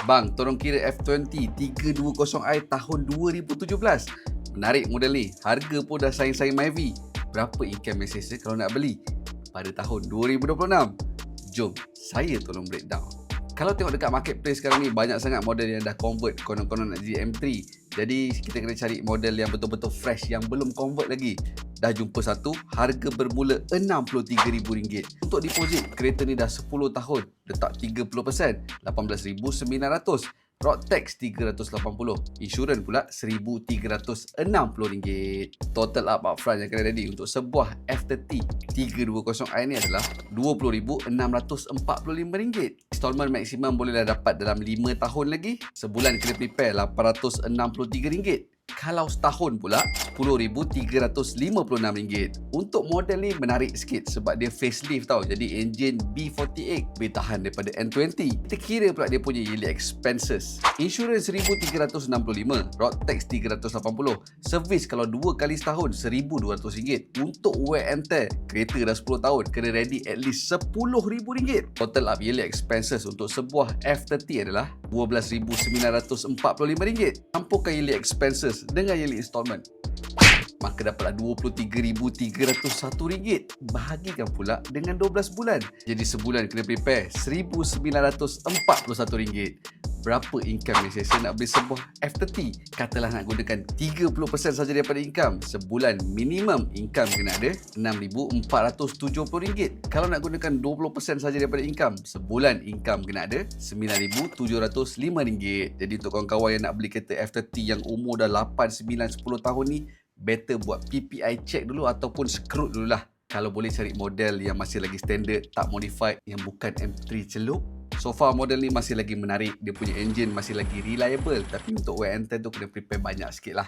Bang, tolong kira F20 320i tahun 2017. Menarik model ni. Harga pun dah saing-saing Myvi. Berapa income mesej kalau nak beli pada tahun 2026? Jom, saya tolong breakdown. Kalau tengok dekat marketplace sekarang ni, banyak sangat model yang dah convert, konon-konon nak jadi M3. Jadi kita kena cari model yang betul-betul fresh, yang belum convert lagi. Dah jumpa satu, harga bermula RM63,000. Untuk deposit, kereta ni dah 10 tahun, letak 30%, RM18,900. Road tax RM380, insurans pula RM1,360. Total upfront yang kena ready untuk sebuah F30 320i ni adalah RM20,645. Installment maksimum bolehlah dapat dalam 5 tahun lagi. Sebulan kena prepare RM863. Kalau setahun pula RM10,356. Untuk model ni menarik sikit sebab dia facelift tau. Jadi enjin B48 lebih tahan daripada N20. Kita kira pula dia punya yearly expenses. Insurans RM1,365, road tax RM380, servis kalau 2 kali setahun RM1,200. Untuk wear and tear, kereta dah 10 tahun, kena ready at least RM10,000. Total up yearly expenses untuk sebuah F30 adalah RM12,945. Campurkan yearly expenses dengan yearly installment, maka dapatlah RM23,301. Bahagikan pula dengan 12 bulan. Jadi sebulan kena prepare RM1,941. Berapa income yang saya nak beli sebuah F30? Katalah nak gunakan 30% saja daripada income. Sebulan minimum income kena ada RM6,470. Kalau nak gunakan 20% saja daripada income, sebulan income kena ada RM9,705. Jadi untuk kawan-kawan yang nak beli kereta F30 yang umur dah 8, 9, 10 tahun ni, better buat PPI check dulu ataupun scrut dululah. Kalau boleh cari model yang masih lagi standard, tak modified, yang bukan M3 celup. So far model ni masih lagi menarik, dia punya engine masih lagi reliable, tapi untuk wear and tear tu kena prepare banyak sikit lah.